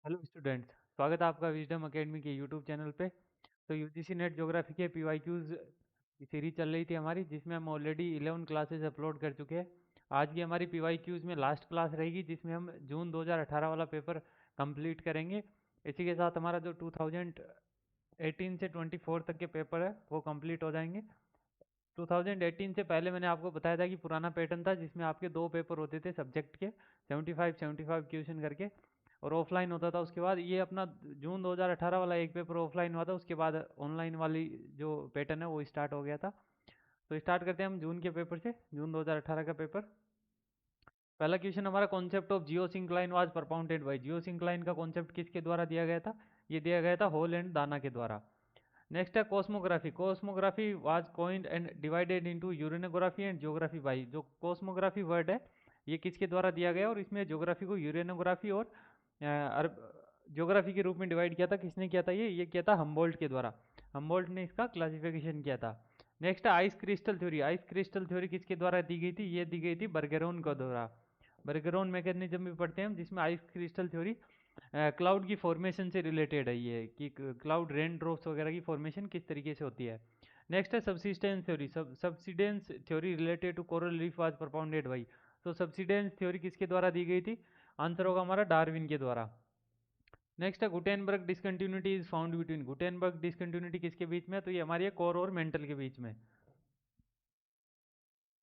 Hello students, स्वागत है आपका विजडम एकेडमी के यूट्यूब चैनल पे। तो यूजीसी नेट ज्योग्राफी के पीवाईक्यूज की सीरीज चल रही थी हमारी, जिसमें हम ऑलरेडी 11 क्लासेस अपलोड कर चुके हैं। आज की हमारी पीवाईक्यूज में लास्ट क्लास रहेगी, जिसमें हम जून 2018 वाला पेपर कंप्लीट करेंगे। इसी के साथ हमारा जो 2018 से 24 तक के पेपर है वो कंप्लीट हो जाएंगे। 2018 से पहले मैंने आपको बताया था कि पुराना पैटर्न था, जिसमें आपके दो पेपर होते थे सब्जेक्ट के, 75 क्वेश्चन करके, और ऑफलाइन होता था। उसके बाद ये अपना जून 2018 वाला एक पेपर ऑफलाइन हुआ था, उसके बाद ऑनलाइन वाली जो पैटर्न है वो स्टार्ट हो गया था। तो स्टार्ट करते हैं हम जून के पेपर से, जून 2018 का पेपर। पहला क्वेश्चन हमारा, concept of geosyncline was propounded by. Geosyncline का कॉन्सेप्ट किसके द्वारा दिया गया था? ये दिया गया था हॉल एंड दाना के द्वारा। नेक्स्ट है cosmography. Cosmography was coined and divided into यूरेनोग्राफी and geography by. जो कॉस्मोग्राफी वर्ड है ये किसके द्वारा दिया गया, और इसमें ज्योग्राफी को यूरेनोग्राफी और ज्योग्राफी के रूप में डिवाइड किया था। किसने किया था? ये किया था हम्बोल्ट के द्वारा। हम्बोल्ट ने इसका क्लासिफिकेशन किया था। नेक्स्ट है ice crystal theory. Ice crystal theory किसके द्वारा दी गई थी? ये दी गई थी बर्गेरोन के द्वारा। बर्गेरोन मैकेनिज्म भी पढ़ते हैं हम, जिसमें आइस क्रिस्टल थ्योरी क्लाउड की फॉर्मेशन से रिलेटेड है, ये कि क्लाउड रेन ड्रॉप्स वगैरह की फॉर्मेशन किस तरीके से होती है। नेक्स्ट है subsistence theory. Subsidence theory related to coral reef was propounded by. तो सब्सिडेंस थ्योरी किसके द्वारा दी गई थी? आंसर होगा हमारा डार्विन के द्वारा। नेक्स्ट है Gutenberg discontinuity is found between. Gutenberg discontinuity किसके बीच में? तो ये हमारी है कोर और मेंटल के बीच में,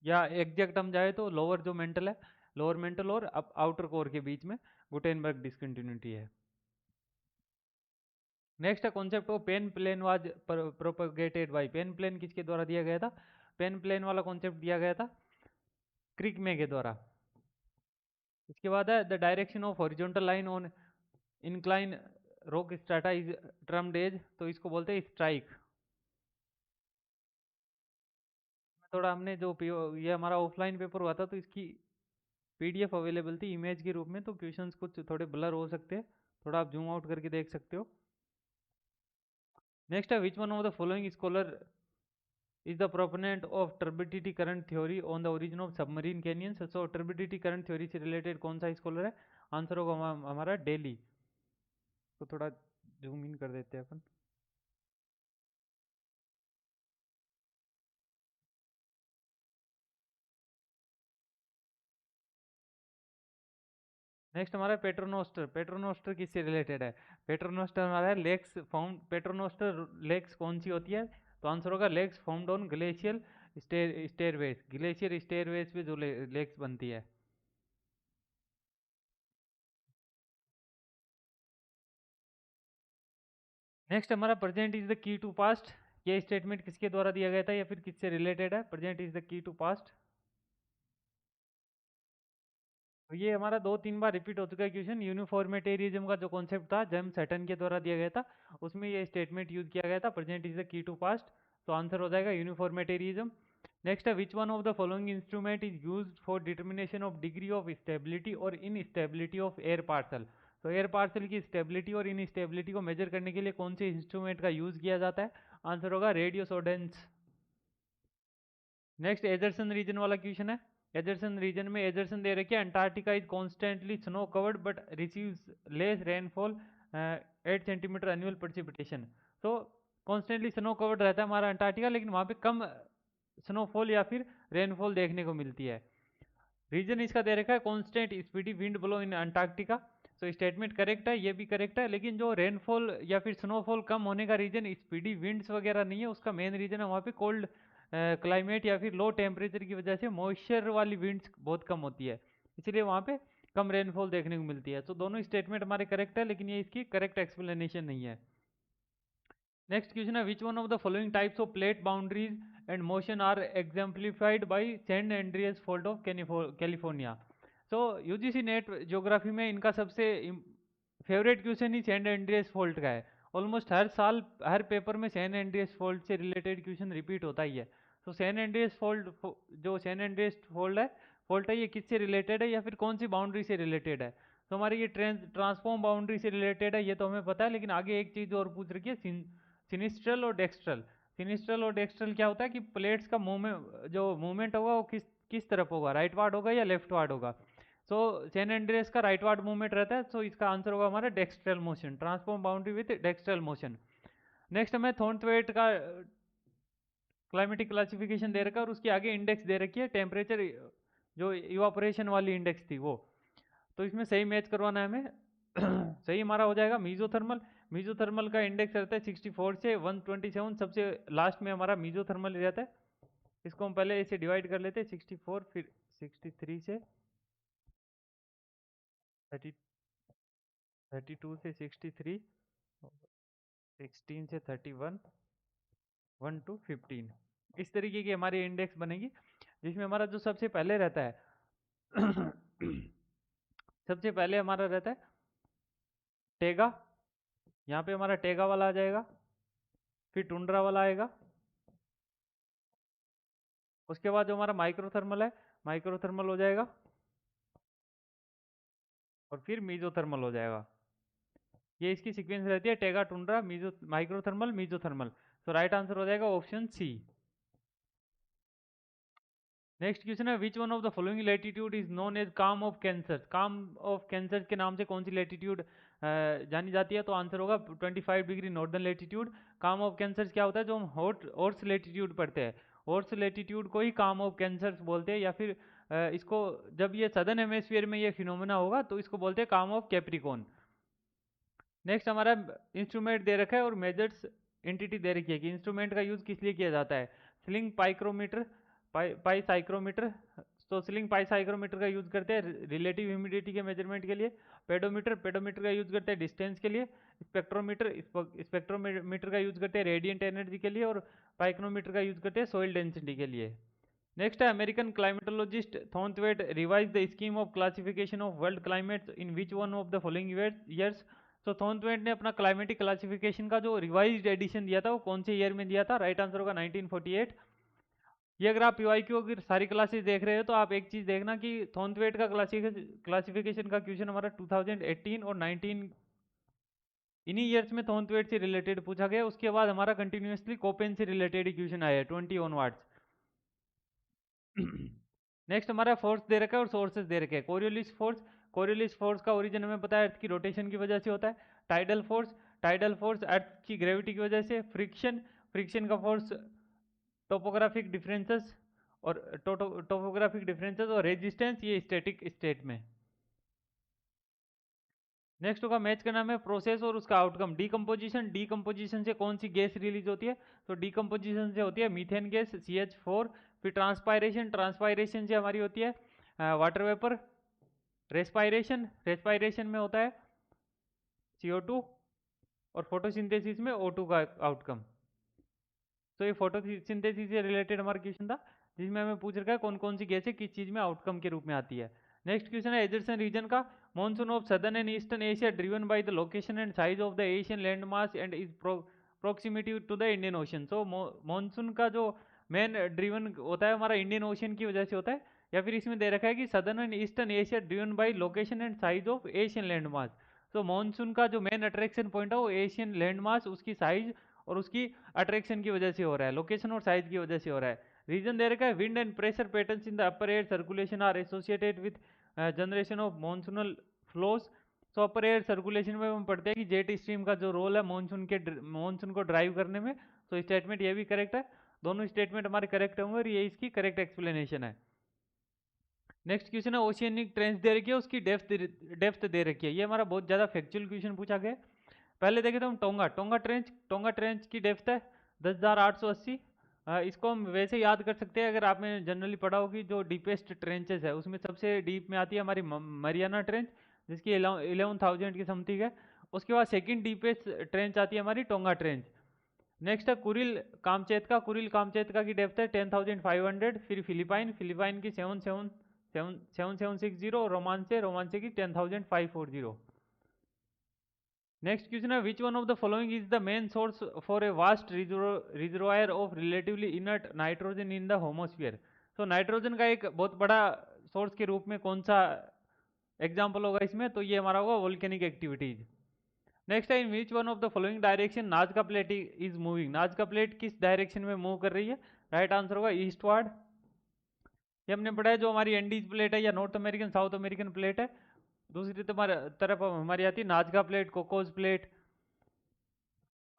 या एग्जैक्ट हम जाए तो लोअर जो मेंटल है, लोअर मेंटल और आउटर कोर के बीच में गुटेनबर्ग डिसकंटिन्यूटी है। नेक्स्ट है concept of peneplain was propagated by. Peneplain किसके द्वारा दिया गया था? पेन प्लेन वाला कॉन्सेप्ट दिया गया था क्रिकमे के द्वारा। इसके बाद है the direction of horizontal line on incline rock strata is termed as. तो इसको बोलते हैं स्ट्राइक। थोड़ा हमने जो ये हमारा ऑफलाइन पेपर हुआ था, तो इसकी पीडीएफ अवेलेबल थी इमेज के रूप में, तो क्वेश्चंस कुछ थोड़े ब्लर हो सकते हैं, थोड़ा आप जूम आउट करके देख सकते हो। नेक्स्ट है which one of the following scholar is the proponent of turbidity current theory on the origin of submarine canyons। so turbidity current theory से रिलेटेड कौन सा स्कॉलर है? आंसर होगा हमारा डेली। तो थोड़ा जूम इन कर देते हैं अपन। नेक्स्ट हमारा पेट्रोनोस्टर। पेट्रोनोस्टर किससे रिलेटेड है? पेट्रोनोस्टर हमारा है लेक्स फाउंड। पेट्रोनोस्टर लेक्स कौन सी होती है? तो आंसर होगा lakes found on glacial stairways. Glacier stairways पे जो लेक्स बनती है। नेक्स्ट हमारा present is the key to past. ये स्टेटमेंट किसके द्वारा दिया गया था या फिर किससे रिलेटेड है? Present is the key to past. तो ये हमारा दो तीन बार रिपीट हो चुका है क्वेश्चन। यूनिफॉर्मेटेरिज्म का जो कॉन्सेप्ट था, जेम्स सैटन के द्वारा दिया गया था, उसमें ये स्टेटमेंट यूज किया गया था, present is the key to past. तो आंसर हो जाएगा यूनिफॉर्मेटेरिज्म। नेक्स्ट है which one of the following instrument is used for determination of degree of stability और instability of air parcel. तो एयर पार्सल की स्टेबिलिटी और इन stability को major करने के लिए कौन से इंस्ट्रूमेंट का यूज किया जाता है? आंसर होगा रेडियो सोडेंस। नेक्स्ट एजरसन रीजन वाला क्वेश्चन है। एजरसन रीजन में एजरसन दे रखी है Antarctica is constantly snow covered but receives less rainfall 8 centimetre annual precipitation. तो कॉन्स्टेंटली स्नो कवर्ड रहता है हमारा अंटार्कटिका, लेकिन वहाँ पे कम स्नोफॉल या फिर रेनफॉल देखने को मिलती है। रीजन इसका दे रखा है कॉन्स्टेंट स्पीडी विंड ब्लो इन अंटार्कटिका। तो स्टेटमेंट करेक्ट है, ये भी करेक्ट है, लेकिन जो रेनफॉल या फिर स्नोफॉल कम होने का रीजन स्पीडी विंड्स वगैरह नहीं है। उसका मेन रीजन है वहाँ पे कोल्ड क्लाइमेट या फिर लो टेम्परेचर की वजह से मॉइस्चर वाली विंड्स बहुत कम होती है, इसलिए वहाँ पे कम रेनफॉल देखने को मिलती है। तो दोनों स्टेटमेंट हमारे करेक्ट है, लेकिन ये इसकी करेक्ट एक्सप्लेनेशन नहीं है। नेक्स्ट क्वेश्चन है which one of the following types of plate boundaries and motion are exemplified by San Andreas fold of California. So UGC NET geography में इनका सबसे फेवरेट क्वेश्चन ही सैन एंड्रियास फोल्ड का है। Almost हर साल हर पेपर में सैन एंड्रियास फोल्ड से रिलेटेड क्वेश्चन रिपीट होता ही है। तो सैन एंड्रियास फोल्ड, जो सैन एंड्रियास फोल्ड है ये किससे रिलेटेड है या फिर कौन सी बाउंड्री से रिलेटेड है? तो हमारी ये ट्रांसफॉर्म बाउंड्री से रिलेटेड है, ये तो हमें पता है, लेकिन आगे एक चीज और पूछ रखी है, सिनिस्ट्रल और डेक्स्ट्रल। सिनिस्ट्रल और डेक्स्ट्रल क्या होता है कि प्लेट्स का मूवमेंट, जो मूवमेंट होगा वो किस किस तरफ होगा, राइट वार्ड होगा या लेफ्ट वार्ड होगा? सो सैन एंड्रियास का राइटवार्ड मूवमेंट रहता है, सो इसका आंसर होगा हमारा dextral motion, transform boundary with dextral motion. Next हमें थॉर्नथवेट का क्लाइमेटिक क्लासिफिकेशन दे रखा है और उसके आगे इंडेक्स दे रखी है, टेम्परेचर जो इवापोरेशन वाली इंडेक्स थी वो। तो इसमें सही मैच करवाना है हमें। सही हमारा हो जाएगा मीजोथर्मल। मीजोथर्मल का इंडेक्स रहता है 64 से 127, सबसे लास्ट में हमारा मीजोथर्मल रहता है। इसको हम पहले इसे डिवाइड कर लेते हैं, 64 फिर 63 से 30, 32 से 63, 16 से 31, 1 to 15, इस तरीके की हमारी इंडेक्स बनेगी, जिसमें हमारा जो सबसे पहले रहता है सबसे पहले हमारा रहता है टेगा, यहाँ पे हमारा टेगा वाला आ जाएगा, फिर टुंड्रा वाला आएगा, उसके बाद जो हमारा माइक्रोथर्मल है, माइक्रोथर्मल हो जाएगा, और फिर मीजोथर्मल हो जाएगा। ये इसकी सीक्वेंस रहती है, टेगा, टुंड्रा, माइक्रोथर्मल, मीजोथर्मल। तो राइट आंसर हो जाएगा ऑप्शन सी। नेक्स्ट क्वेश्चन है, which one of the following latitude is known as calm of Cancer. Calm of Cancer के नाम से कौन सी लेटीट्यूड जानी जाती है? तो आंसर होगा 25 डिग्री नॉर्दर्न लेटीट्यूड। काम ऑफ कैंसर क्या होता है? जो हम हॉर्स लेटीट्यूड पढ़ते हैं, हॉर्स लेटीट्यूड को ही काम ऑफ कैंसर बोलते हैं, या फिर इसको जब ये सदर्न हेमिस्फीयर में ये फिनोमेना होगा तो इसको बोलते हैं काम ऑफ कैप्रिकॉन। नेक्स्ट हमारा इंस्ट्रूमेंट दे रखा है और मेजर्स एंटिटी दे रखी है कि इंस्ट्रूमेंट का यूज किस लिए किया जाता है। स्लिंग पाइक्रोमीटर, पाई साइक्रोमीटर। तो स्लिंग पाई साइक्रोमीटर का यूज करते हैं रिलेटिव ह्यूमिडिटी के मेजरमेंट के लिए। पेडोमीटर, पेडोमीटर का यूज करते हैं डिस्टेंस के लिए। स्पेक्ट्रोमीटर, स्पेक्ट्रोमीटर का यूज करते हैं रेडियंट एनर्जी के लिए। और पाइक्रोमीटर का यूज करते हैं सॉइल डेंसिटी के लिए। नेक्स्ट है, American climatologist Thornthwaite revise the scheme of classification of world climate in which one of the following years. तो थॉर्नथवेट ने अपना क्लाइमेटिक क्लासिफिकेशन का जो रिवाइज्ड एडिशन दिया था वो कौन से ईयर में दिया था? राइट आंसर होगा 1948। ये अगर आप पीवाईक्यू की सारी क्लासेस देख रहे हो तो आप एक चीज देखना कि थॉर्नथवेट का क्लासिफिकेशन का क्वेश्चन हमारा 2018 और 19 इन्हीं ईयर्स में थॉर्नथवेट से रिलेटेड पूछा गया। उसके बाद हमारा कंटिन्यूसली कोपेन से रिलेटेड ही क्वेश्चन आया है 20 ऑनवर्ड्स। नेक्स्ट हमारा फोर्स दे रखा है और सोर्सेज दे रखे हैं। कोरियोलिस फोर्स, कोरियोलिस फोर्स का ओरिजिन हमें पता है अर्थ की रोटेशन की वजह से होता है। टाइडल फोर्स, टाइडल फोर्स अर्थ की ग्रेविटी की वजह से। फ्रिक्शन, फ्रिक्शन का फोर्स टोपोग्राफिक डिफरेंसेस और टोपोग्राफिक डिफरेंसेस और रेजिस्टेंस, ये स्टैटिक स्टेट में। नेक्स्ट होगा मैच का नाम है प्रोसेस और उसका आउटकम। डीकम्पोजिशन, डीकम्पोजिशन से कौन सी गैस रिलीज होती है? तो डीकम्पोजिशन से होती है मीथेन गैस CH4। फिर ट्रांसपायरेशन, ट्रांसपायरेशन से हमारी होती है वाटर वेपर। रेस्पायरेशन, रेस्पायरेशन में होता है CO2। और फोटोसिंथेसिस में O2 का आउटकम। तो ये फोटोसिंथेसिस से रिलेटेड हमारा क्वेश्चन था, जिसमें हमें पूछ रखा है कौन कौन सी गैसें किस चीज में आउटकम के रूप में आती है। नेक्स्ट क्वेश्चन है एजर्सन रीजन का। Monsoon of southern and eastern Asia driven by the location and size of the Asian land mass and is proximity to the Indian ocean. So monsoon का जो मेन ड्रिवन होता है हमारा Indian ocean की वजह से होता है, या फिर इसमें दे रखा है कि southern and eastern Asia driven by location and size of Asian land मास। तो मॉनसून का जो मेन अट्रैक्शन पॉइंट है वो एशियन लैंड मास, उसकी साइज और उसकी अट्रैक्शन की वजह से हो रहा है, लोकेशन और साइज की वजह से हो रहा है। रीजन दे रखा है wind and pressure patterns in the upper air circulation are associated with generation of monsoonal flows. तो अपर एयर सर्कुलेशन में हम पढ़ते हैं कि जेट स्ट्रीम का जो रोल है मानसून को ड्राइव करने में। तो स्टेटमेंट ये भी करेक्ट है, दोनों स्टेटमेंट हमारे करेक्ट होंगे और ये इसकी करेक्ट एक्सप्लेनेशन है। नेक्स्ट क्वेश्चन है ओशियनिक ट्रेंच दे रखी है, उसकी डेप्थ दे रखी है। ये हमारा बहुत ज़्यादा फैक्चुअल क्वेश्चन पूछा गया। पहले देखे तो हम टोंगा, टोंगा ट्रेंच की डेप्थ है 10,880। इसको हम वैसे याद कर सकते हैं, अगर आपने जनरली पढ़ा हो कि जो डीपेस्ट ट्रेंचेस है उसमें सबसे डीप में आती है हमारी मरियाना ट्रेंच, जिसकी 11,000 की समथिंग है। उसके बाद सेकंड डीपेस्ट ट्रेंच आती है हमारी टोंगा ट्रेंच। नेक्स्ट है कुरिल कामचेतका, कुरिल कामचेतका की डेप्थ है 10,500। फिर फिलिपाइन, फिलिपाइन की 7,760। रोमांचे की 10,540। नेक्स्ट क्वेश्चन है which one of the following is the main source for a vast reservoir of relatively inert nitrogen in the homosphere. तो नाइट्रोजन का एक बहुत बड़ा सोर्स के रूप में कौन सा एग्जाम्पल होगा इसमें? तो ये हमारा होगा वोल्केनिक एक्टिविटीज। नेक्स्ट है in which one of the following direction Nazca plate is moving. Nazca plate किस डायरेक्शन में मूव कर रही है? राइट आंसर होगा ईस्टवर्ड। ये हमने पढ़ा है, जो हमारी एंडीज प्लेट है या north American south American plate है। दूसरी तरफ हमारी आती है नाजका प्लेट, कोकोस प्लेट।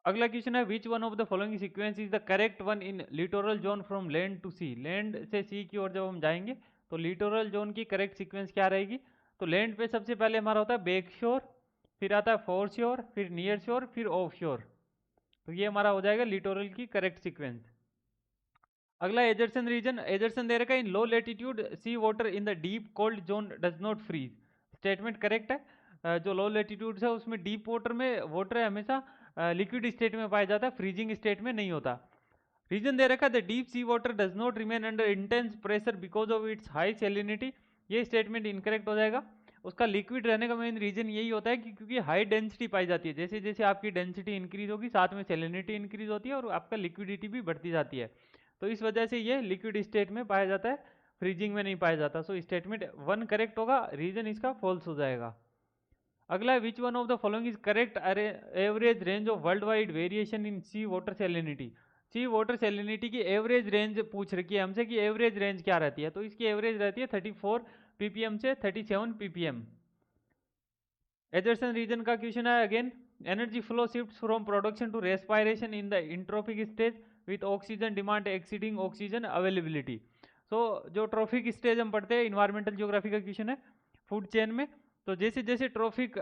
अगला क्वेश्चन है, which one of the following sequence is the correct one in littoral zone from land to sea. Land से सी की ओर जब हम जाएंगे तो लिटोरल जोन की करेक्ट सीक्वेंस क्या रहेगी? तो लैंड पे सबसे पहले हमारा होता है बैक शोर, फिर आता है फोर शोर, फिर नियर शोर, फिर ऑफ शोर। तो ये हमारा हो जाएगा लिटोरल की करेक्ट सीक्वेंस। अगला एजरसन रीजन, एजरसन दे रखा है, in low latitude sea water in the deep cold zone does not freeze. Statement correct है। जो लो लेटीट्यूड है उसमें डीप वाटर में वाटर हमेशा लिक्विड स्टेट में पाया जाता है, फ्रीजिंग स्टेट में नहीं होता। रीजन दे रखा है, the deep sea water does not remain under intense pressure because of its high salinity. ये स्टेटमेंट इनकरेक्ट हो जाएगा। उसका लिक्विड रहने का मेन रीजन यही होता है कि क्योंकि हाई डेंसिटी पाई जाती है, जैसे जैसे आपकी डेंसिटी इंक्रीज होगी साथ में सेलिनिटी इंक्रीज होती है और आपका लिक्विडिटी भी बढ़ती जाती है। तो इस वजह से ये लिक्विड स्टेट में पाया जाता है, फ्रीजिंग में नहीं पाया जाता। सो स्टेटमेंट 1 करेक्ट होगा, रीजन इसका फॉल्स हो जाएगा। अगला है, which one of the following is correct average range of world wide variation in sea water salinity. Sea water salinity की एवरेज रेंज पूछ रखी है हमसे कि एवरेज रेंज क्या रहती है, तो इसकी एवरेज रहती है 34 ppm से 37 ppm। एजरसन रीजन का क्वेश्चन है again, energy flow shifts from production to respiration in the entropic stage with oxygen demand exceeding oxygen availability. So जो ट्रॉफिक स्टेज हम पढ़ते हैं, इन्वायरमेंटल ज्योग्राफी का क्वेश्चन है फूड चेन में। तो जैसे जैसे ट्रॉफिक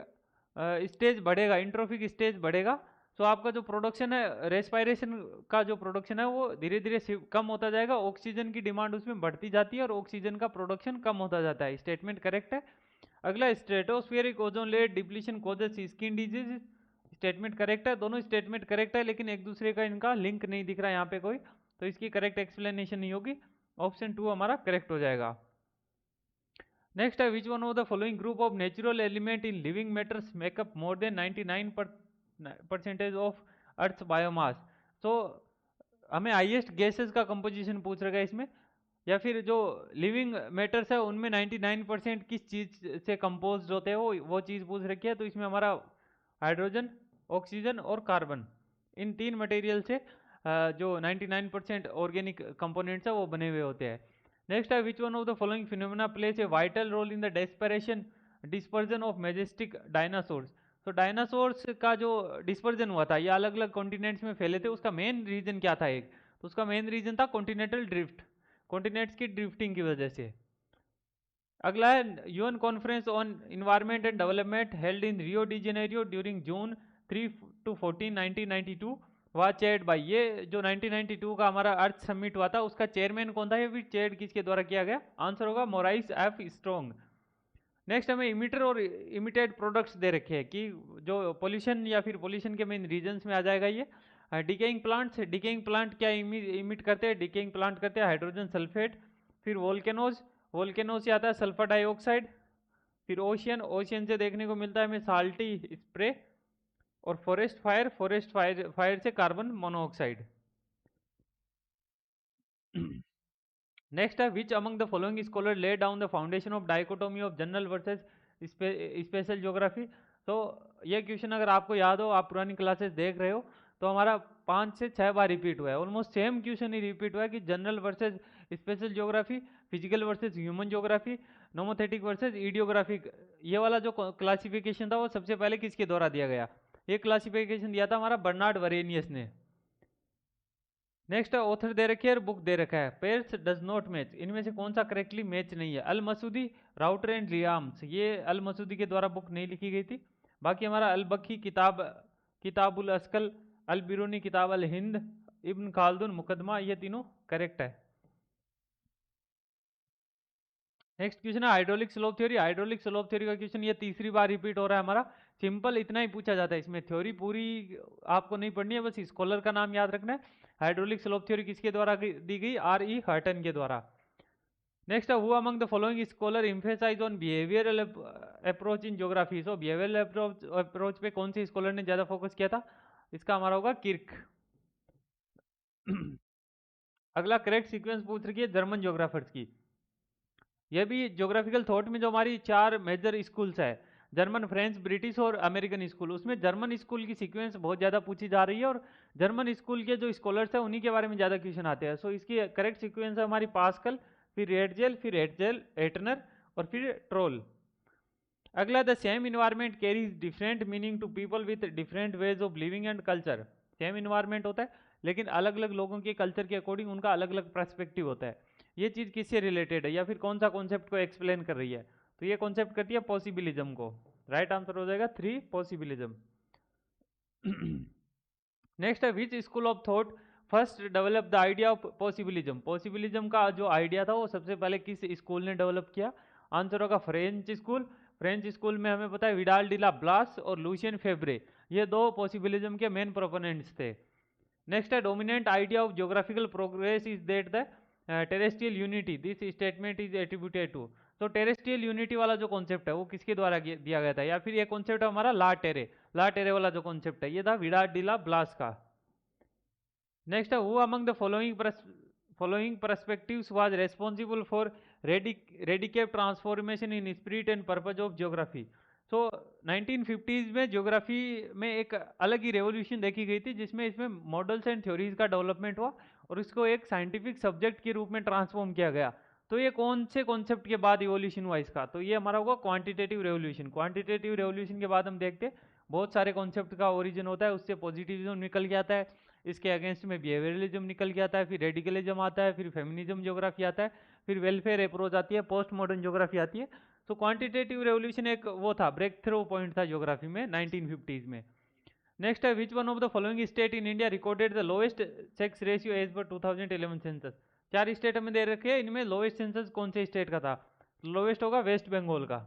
स्टेज बढ़ेगा, इंट्रोफिक स्टेज बढ़ेगा, तो आपका जो प्रोडक्शन है, रेस्पायरेशन का जो प्रोडक्शन है वो धीरे धीरे कम होता जाएगा, ऑक्सीजन की डिमांड उसमें बढ़ती जाती है और ऑक्सीजन का प्रोडक्शन कम होता जाता है। स्टेटमेंट करेक्ट है। अगला, stratospheric ozone layer depletion causes skin disease. Statement correct है। दोनों स्टेटमेंट करेक्ट है, लेकिन एक दूसरे का इनका लिंक नहीं दिख रहा है यहाँ पे कोई, तो इसकी करेक्ट एक्सप्लेनेशन नहीं होगी। ऑप्शन 2 हमारा करेक्ट हो जाएगा। नेक्स्ट है, which one of the following group of natural element in living matters makeup more than 99% of earth biomass. तो हमें हाईएस्ट गैसेस का कंपोजिशन पूछ रखा है इसमें, या फिर जो लिविंग मैटर्स है उनमें 99% किस चीज़ से कंपोज होते हैं वो चीज़ पूछ रखी है। तो इसमें हमारा हाइड्रोजन, ऑक्सीजन और कार्बन, इन तीन मटेरियल से जो 99% ऑर्गेनिक कंपोनेंट्स है वो बने हुए होते हैं। नेक्स्ट है, which one of the following phenomena plays a vital role in the dispersion of majestic dinosaurs. तो डायनासोर्स का जो डिस्पर्जन हुआ था, ये अलग अलग कॉन्टिनेंट्स में फैले थे, उसका मेन रीजन क्या था? एक तो उसका मेन रीजन था कॉन्टिनेंटल ड्रिफ्ट, कॉन्टिनेंट्स की ड्रिफ्टिंग की वजह से। अगला है, UN conference on environment and development held in Rio de Janeiro during June 3 to 14 1992 was chaired by. ये जो 1992 का हमारा अर्थ समिट हुआ था उसका चेयरमैन कौन था, ये फिर चेयर्ड किसके द्वारा किया गया? आंसर होगा मोराइस एफ स्ट्रोंग। नेक्स्ट हमें इमिटर और इमिटेड प्रोडक्ट्स दे रखे हैं कि जो पोल्यूशन या फिर पोल्यूशन के मेन रीजन्स में आ जाएगा ये। डिकेइंग प्लांट्स, डिकेइंग प्लांट क्या इमिट करते हैं? डिकेइंग प्लांट करते हैं हाइड्रोजन सल्फेट। फिर वोल्केनोज, वोल्केनो से आता है सल्फर डाइऑक्साइड। फिर ओशियन, ओशियन से देखने को मिलता है हमें साल्टी स्प्रे। और फॉरेस्ट फायर, फॉरेस्ट फायर से कार्बन मोनोऑक्साइड। नेक्स्ट है, which among the following scholar lay down the foundation of dichotomy of general versus special geography. तो ये क्वेश्चन अगर आपको याद हो, आप पुरानी क्लासेस देख रहे हो, तो हमारा 5 से 6 बार रिपीट हुआ है, ऑलमोस्ट सेम क्वेश्चन ही रिपीट हुआ है कि general versus special geography, physical versus human geography, nomothetic versus idiographic. ये वाला जो क्लासिफिकेशन था वो सबसे पहले किसके द्वारा दिया गया? ये क्लासिफिकेशन दिया था हमारा बर्नार्ड वरेनियस ने। नेक्स्ट ऑथर दे रखी है, बुक दे रखा है, पेयर्स डज नॉट मैच। इनमें से कौन सा करेक्टली मैच नहीं है? अल मसूदी, राउटर एंड लियाम्स, ये अल मसूदी के द्वारा बुक नहीं लिखी गई थी। बाकी हमारा अल बखी किताब, किताबुल अस्कल, अल बिरूनी किताब अल हिंद, इब्न खालदुन मुकदमा, ये तीनों करेक्ट है। नेक्स्ट क्वेश्चन है hydraulic slope theory. Hydraulic slope theory का क्वेश्चन ये तीसरी बार रिपीट हो रहा है हमारा। सिंपल इतना ही पूछा जाता है इसमें, थ्योरी पूरी आपको नहीं पढ़नी है, बस स्कॉलर का नाम याद रखना है। हाइड्रोलिक स्लोप थ्योरी किसके द्वारा दी गई? R.E. हर्टन के द्वारा। नेक्स्ट है, who among the following scholar emphasise on behavioural approach in geography. So behavioural approach पे कौन से स्कॉलर ने ज्यादा फोकस किया था? इसका हमारा होगा किर्क। अगला करेक्ट सीक्वेंस पूछ रही है जर्मन ज्योग्राफर्स की। ये भी ज्योग्राफिकल थॉट में जो हमारी 4 मेजर स्कूल्स है, जर्मन, फ्रेंच, ब्रिटिश और अमेरिकन स्कूल, उसमें जर्मन स्कूल की सीक्वेंस बहुत ज़्यादा पूछी जा रही है और जर्मन स्कूल के जो स्कॉलर्स हैं उन्हीं के बारे में ज़्यादा क्वेश्चन आते हैं। सो इसकी करेक्ट सीक्वेंस है हमारी पास्कल, फिर रेडजेल, फिर एटजेल, एटनर और फिर ट्रोल। अगला, the same environment carries different meaning to people with different ways of living and culture. Same environment होता है लेकिन अलग अलग लोगों के कल्चर के अकॉर्डिंग उनका अलग अलग पर्सपेक्टिव होता है। ये चीज़ किससे रिलेटेड है या फिर कौन सा कॉन्सेप्ट को एक्सप्लेन कर रही है? तो ये कॉन्सेप्ट करती है पॉसिबिलिज्म को। राइट आंसर हो जाएगा 3, पॉसिबिलिज्म। नेक्स्ट है, which school of thought first develop the idea of possibilism. Possibilism का जो आइडिया था वो सबसे पहले किस स्कूल ने डेवलप किया? आंसर होगा फ्रेंच स्कूल। फ्रेंच स्कूल में हमें पता है विडाल डिला ब्लास और लुशियन फेब्रे, ये दो पॉसिबिलिज्म के मेन प्रोपोनेंट्स थे। नेक्स्ट है, dominant idea of geographical progress is that the terrestrial unity this statement is attributed to. तो टेरेस्ट्रियल यूनिटी वाला जो कॉन्सेप्ट है वो किसके द्वारा दिया गया था? या फिर ये कॉन्सेप्ट है हमारा ला टेरे वाला जो कॉन्सेप्ट है ये था विडाल डिला ब्लास का। नेक्स्ट है, who among the following perspectives was responsible for radical transformation in spirit and purpose of geography. So 1950s में ज्योग्राफी में एक अलग ही रेवोल्यूशन देखी गई थी जिसमें इसमें मॉडल्स एंड थ्योरीज का डेवलपमेंट हुआ और इसको एक साइंटिफिक सब्जेक्ट के रूप में ट्रांसफॉर्म किया गया। तो ये कौन से कॉन्सेप्ट के बाद इवोल्यूशन हुआ इसका? तो ये हमारा होगा क्वांटिटेटिव रेवोल्यूशन। क्वांटिटेटिव रेवोल्यूशन के बाद हम देखते हैं बहुत सारे कॉन्सेप्ट का ओरिजिन होता है, उससे पॉजिटिविज्म निकल के आता है, इसके अगेंस्ट में बिहेवियरलिज्म निकल के आता है, फिर रेडिकलिज्म आता है, फिर फेमिनिज्म ज्योग्राफी आता है, फिर वेलफेयर अप्रोच आती है, पोस्ट मॉडर्न ज्योग्राफी आती है। तो क्वांटिटेटिव रेवोल्यूशन एक वो था, ब्रेक थ्रू पॉइंट था ज्योग्राफी में 1950s में। नेक्स्ट है, which one of the following state in India recorded the lowest sex ratio as per 2011 census. 4 state हमें दे रखे हैं, इनमें लोएस्ट सेंसस कौन से स्टेट का था? लोएस्ट होगा वेस्ट बंगाल का।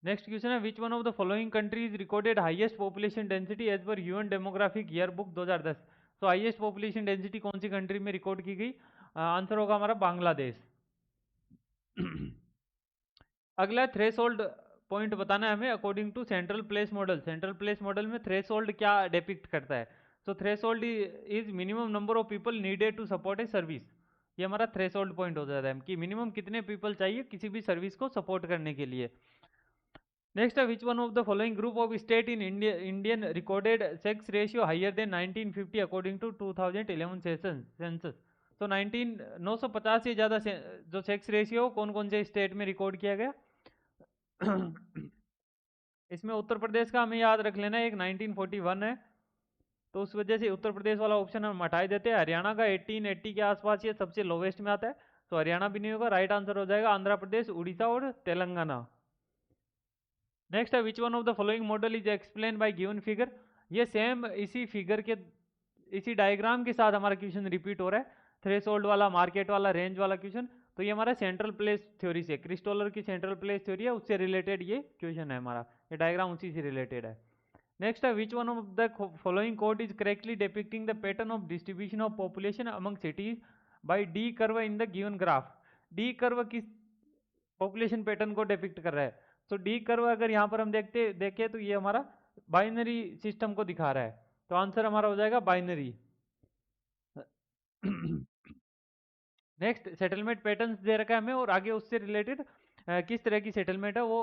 नेक्स्ट क्वेश्चन है, which one of the following countries recorded highest population density as per UN demographic year book 2010। तो हाईएस्ट पॉपुलेशन डेंसिटी कौन सी कंट्री में रिकॉर्ड की गई? आंसर होगा हमारा बांग्लादेश। अगला थ्रेशोल्ड पॉइंट बताना है हमें according to central place model. Central place model में थ्रेशोल्ड क्या डिपिक्ट करता है? तो threshold is minimum number of people needed to support a service. ये हमारा थ्रेशोल्ड पॉइंट हो जाता है कि मिनिमम कितने पीपल चाहिए किसी भी सर्विस को सपोर्ट करने के लिए। नेक्स्ट है, which one of the following group of state in Indian recorded sex ratio higher than 1950 according to 2011 census. तो 950 से ज़्यादा जो सेक्स रेशियो कौन कौन से स्टेट में रिकॉर्ड किया गया? इसमें उत्तर प्रदेश का हमें याद रख लेना है, एक 1941 है, तो उस वजह से उत्तर प्रदेश वाला ऑप्शन हम हटा ही देते हैं। हरियाणा का 1880 के आसपास ये सबसे लोवेस्ट में आता है, तो हरियाणा भी नहीं होगा। राइट आंसर हो जाएगा आंध्र प्रदेश, उड़ीसा और तेलंगाना। नेक्स्ट है, which one of the following model is explain by given figure. ये सेम इसी फिगर के इसी डायग्राम के साथ हमारा क्वेश्चन रिपीट हो रहा है, थ्रेशोल्ड वाला, मार्केट वाला, रेंज वाला क्वेश्चन। तो ये हमारा सेंट्रल प्लेस थ्योरी से, क्रिस्टोलर की सेंट्रल प्लेस थ्योरी है, उससे रिलेटेड ये क्वेश्चन है हमारा, ये डायग्राम उसी से रिलेटेड है। नेक्स्ट है, which one of the following code is correctly depicting the pattern of distribution of population among cities by D curve in the given graph. D curve किस population pattern को depict कर रहा है? तो D curve अगर यहाँ पर हम देखें तो ये हमारा बाइनरी सिस्टम को दिखा रहा है, तो आंसर हमारा हो जाएगा बाइनरी। नेक्स्ट, सेटलमेंट पैटर्न्स दे रखा है हमें और आगे उससे रिलेटेड किस तरह की सेटलमेंट है वो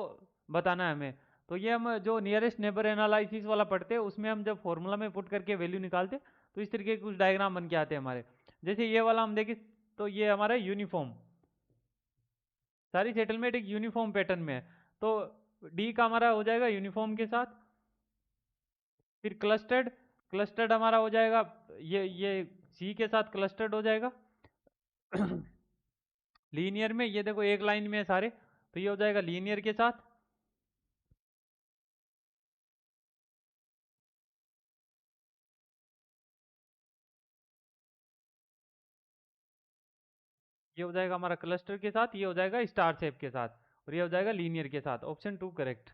बताना है हमें। तो ये हम जो नियरेस्ट नेबर एनालिसिस वाला पढ़ते हैं उसमें हम जब फॉर्मूला में पुट करके वैल्यू निकालते तो इस तरीके के कुछ डायग्राम बन के आते हैं हमारे। जैसे ये वाला हम देखें तो ये हमारा यूनिफॉर्म, सारी सेटलमेंट एक यूनिफॉर्म पैटर्न में है, तो डी का हमारा हो जाएगा यूनिफॉर्म के साथ। फिर क्लस्टर्ड, क्लस्टर्ड हमारा हो जाएगा ये सी के साथ क्लस्टर्ड हो जाएगा। लीनियर में ये देखो एक लाइन में है सारे, तो ये हो जाएगा लीनियर के साथ। ये हो जाएगा हमारा क्लस्टर के साथ, ये हो जाएगा स्टार शेप के साथ, और ये हो जाएगा लीनियर के साथ। Option 2 correct.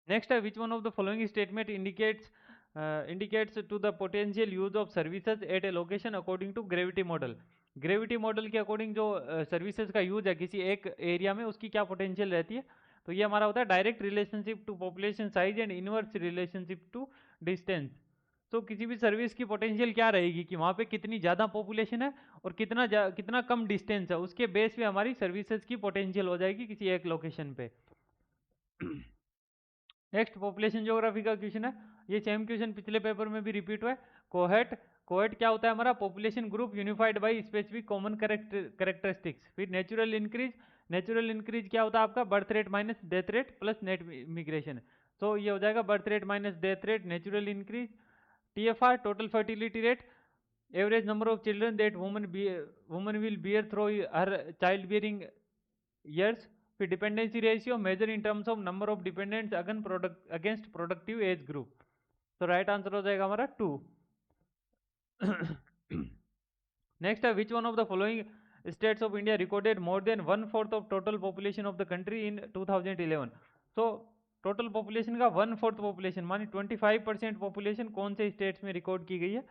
नेक्स्ट है, which one of the following statement indicates to the potential use of services at a location according to gravity model. Gravity model के अकॉर्डिंग जो सर्विसेज का यूज है किसी एक एरिया में उसकी क्या पोटेंशियल रहती है? तो ये हमारा होता है direct relationship to population size and inverse relationship to distance. तो किसी भी सर्विस की पोटेंशियल क्या रहेगी कि वहाँ पे कितनी ज़्यादा पॉपुलेशन है और कितना कम डिस्टेंस है, उसके बेस पे हमारी सर्विसेज की पोटेंशियल हो जाएगी किसी एक लोकेशन पे। नेक्स्ट, पॉपुलेशन ज्योग्राफी का क्वेश्चन है, ये सेम क्वेश्चन पिछले पेपर में भी रिपीट हुआ है। कोहेट, कोहेट क्या होता है हमारा? Population group unified by specific common characteristics. फिर नेचुरल इंक्रीज, नेचुरल इंक्रीज क्या होता है आपका? Birth rate minus death rate plus net migration. तो ये हो जाएगा birth rate minus death rate, natural increase. TFR, total fertility rate, average number of children that woman will bear through her child bearing years. फिर dependency ratio, measure in terms of number of dependents against productive age group. तो right answer हो जाएगा हमारा 2। Next है, which one of the following states of India recorded more than 1/4 of total population of the country in 2011। तो total population का 1/4 population मानी 25% population कौन से स्टेट्स में रिकॉर्ड की गई है?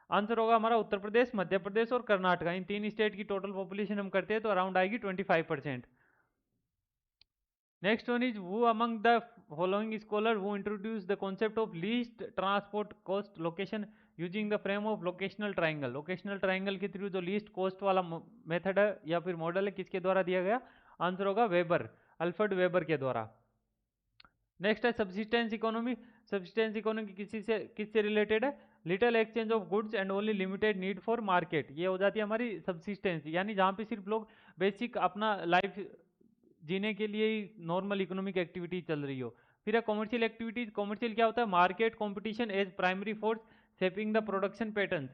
आंसर होगा हमारा उत्तर प्रदेश, मध्य प्रदेश और कर्नाटका। इन 3 स्टेट की टोटल पॉपुलेशन हम करते हैं तो अराउंड आएगी 25%। Next one is, who among the following scholar who introduced the concept of least transport cost location using the frame of locational triangle। locational triangle के थ्रू जो लीस्ट कॉस्ट वाला method है या फिर मॉडल है, किसके द्वारा दिया गया? आंसर होगा वेबर, अल्फ्रेड वेबर के द्वारा। नेक्स्ट है सब्सिस्टेंस इकोनॉमी। सब्सिस्टेंस इकोनॉमी किससे रिलेटेड है? Little exchange of goods and only limited need for market. ये हो जाती है हमारी सब्सिस्टेंस, यानी जहाँ पे सिर्फ लोग बेसिक अपना लाइफ जीने के लिए ही नॉर्मल इकोनॉमिक एक्टिविटी चल रही हो। फिर है कॉमर्शियल एक्टिविटीज। कॉमर्शियल क्या होता है? Market competition as primary force shaping the production pattern.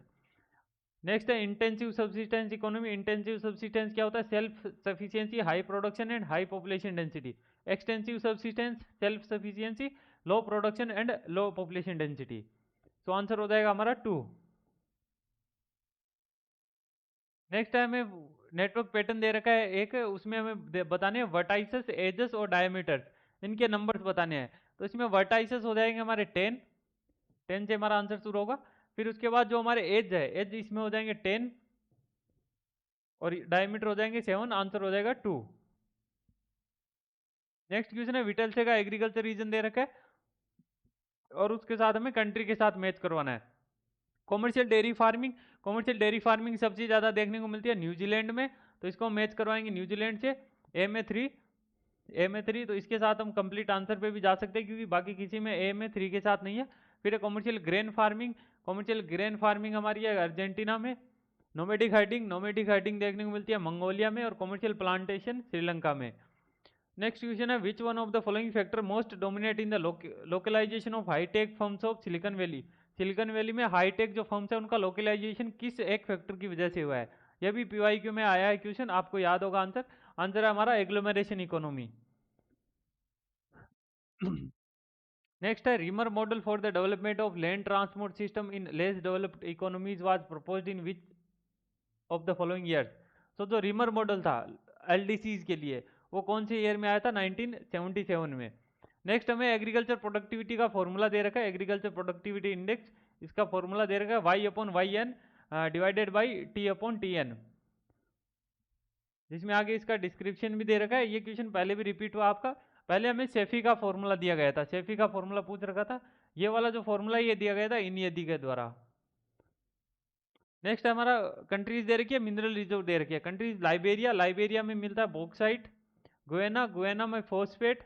Next है intensive subsistence economy. Intensive subsistence क्या होता है? Self sufficiency, high production and high population density. Extensive subsistence, self sufficiency, low production and low population density. So answer हो जाएगा हमारा 2। Next है, हमें network pattern दे रखा है एक, उसमें हमें बताने हैं वर्टाइसेस, एजेस और डायमीटर्स, इनके नंबर्स बताने हैं। तो इसमें वर्टाइसेस हो जाएंगे हमारे 10, 10 से हमारा आंसर शुरू होगा। फिर उसके बाद जो हमारे एज है, एज इसमें हो जाएंगे 10 और डायमीटर हो जाएंगे 7, आंसर हो जाएगा 2। नेक्स्ट क्वेश्चन है, विटल से का एग्रीकल्चर रीजन दे रखा है और उसके साथ हमें कंट्री के साथ मैच करवाना है। Commercial dairy farming, commercial dairy farming सबसे ज़्यादा देखने को मिलती है न्यूजीलैंड में, तो इसको हम मैच करवाएंगे न्यूजीलैंड से। ए में 3 तो इसके साथ हम कंप्लीट आंसर पे भी जा सकते हैं क्योंकि बाकी किसी में A में 3 के साथ नहीं है। फिर है commercial grain farming. Commercial grain farming हमारी है अर्जेंटीना में। नोमेडिक हर्डिंग, नोमेडिक हर्डिंग देखने को मिलती है मंगोलिया में। और कॉमर्शियल प्लांटेशन श्रीलंका में। नेक्स्ट क्वेश्चन है, which one of the following factor most dominate in the localisation of hightech firms of Silicon Valley. Silicon Valley में हाईटेक जो फर्म्स है उनका लोकलाइजेशन किस एक फैक्टर की वजह से हुआ है? यह भी PYQ में आया है क्वेश्चन, आपको याद होगा आंसर। आंसर है हमारा एग्लोमेरेशन इकोनॉमी। नेक्स्ट है, reamer model for the development of land transport system in less developed economies was proposed in which of the following years. तो जो रिमर मॉडल था LDCs के लिए, वो कौन से ईयर में आया था? 1977 में। नेक्स्ट हमें एग्रीकल्चर प्रोडक्टिविटी का फॉर्मूला दे रखा है, एग्रीकल्चर प्रोडक्टिविटी इंडेक्स, इसका फॉर्मूला दे रखा है Y/YN डिवाइडेड बाई T/TN, जिसमें आगे इसका डिस्क्रिप्शन भी दे रखा है। ये क्वेश्चन पहले भी रिपीट हुआ आपका। पहले हमें शेफी का फॉर्मूला दिया गया था, शेफी का फॉर्मूला पूछ रखा था। ये वाला जो फॉर्मूला ये दिया गया था इनियदी के द्वारा। नेक्स्ट हमारा कंट्रीज दे रखी है, मिनरल रिजर्व दे रखी है। कंट्रीज लाइबेरिया, लाइबेरिया में मिलता है बॉक्साइट। गुयाना, गुयाना में फॉस्फेट।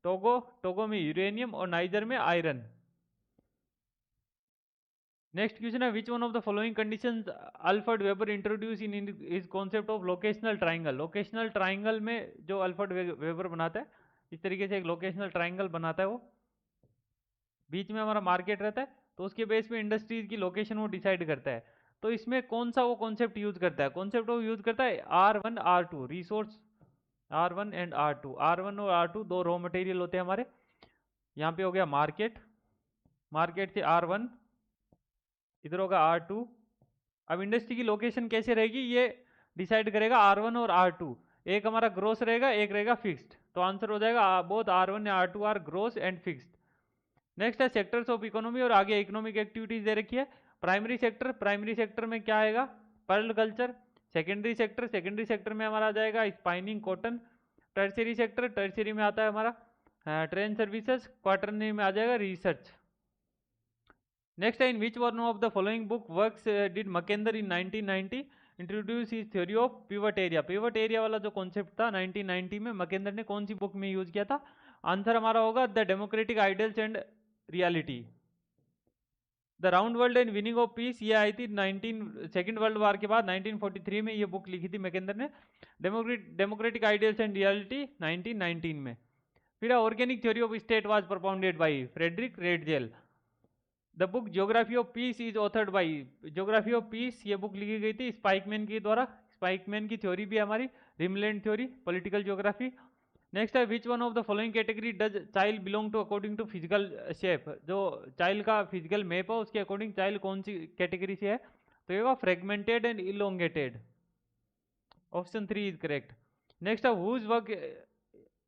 टोगो, टोगो में यूरेनियम। और नाइजर में आयरन। नेक्स्ट क्वेश्चन है, which one of the following conditions Alfred weber introduce in is concept of locational triangle. Locational triangle में जो अल्फ्रेड वेबर बनाता है, इस तरीके से एक लोकेशनल ट्राइंगल बनाता है, वो बीच में हमारा मार्केट रहता है, तो उसके बेस पे इंडस्ट्रीज की लोकेशन वो डिसाइड करता है। तो इसमें कौन सा वो कॉन्सेप्ट यूज करता है? कॉन्सेप्ट वो यूज करता है R1 R2 resource, R1 and R2। R1 और R2 दो रॉ मटेरियल होते हैं हमारे। यहाँ पे हो गया मार्केट, मार्केट से R1, इधर होगा R2। अब इंडस्ट्री की लोकेशन कैसे रहेगी ये डिसाइड करेगा R1 और R2। एक हमारा ग्रोस रहेगा, एक रहेगा फिक्स्ड। तो आंसर हो जाएगा बोथ R1 या R2 are gross and fixed. Next है सेक्टर्स ऑफ इकोनॉमी, और आगे इकोनॉमिक एक्टिविटीज दे रखी है। प्राइमरी सेक्टर, प्राइमरी सेक्टर में क्या आएगा? Pearl culture. Secondary sector, secondary sector में हमारा आ जाएगा spinning cotton. Tertiary sector, tertiary में आता है हमारा ट्रेन सर्विसेज। क्वार्टरनरी में आ जाएगा रिसर्च। नेक्स्ट है, in which one of the following book works did Mackinder in 1990 introduce his theory of pivot area. Pivot area वाला जो कॉन्सेप्ट था 1990 में मकेंदर ने कौन सी बुक में यूज किया था? आंसर हमारा होगा the democratic ideals and reality. The round world and winning of peace, ये आई थी सेकेंड वर्ल्ड वार के बाद 1943 में, ये बुक लिखी थी मैकेंदर ने। डेमोक्रेटिक आइडियल्स एंड रियलिटी 1919 में। फिर organic theory of state was propounded by Friedrich Ratzel. The book geography of peace is authored by, geography of peace ये बुक लिखी गई थी स्पाइकमैन के द्वारा। स्पाइकमैन की थ्योरी भी हमारी rimland theory, political geography. Next है which one of the following category does child belong to according to physical shape, जो चाइल्ड का फिजिकल मैप है उसके अकॉर्डिंग चाइल्ड कौन सी कैटेगरी से है, तो ये होगा fragmented and elongated. Option 3 is correct. Next है हुज वर्क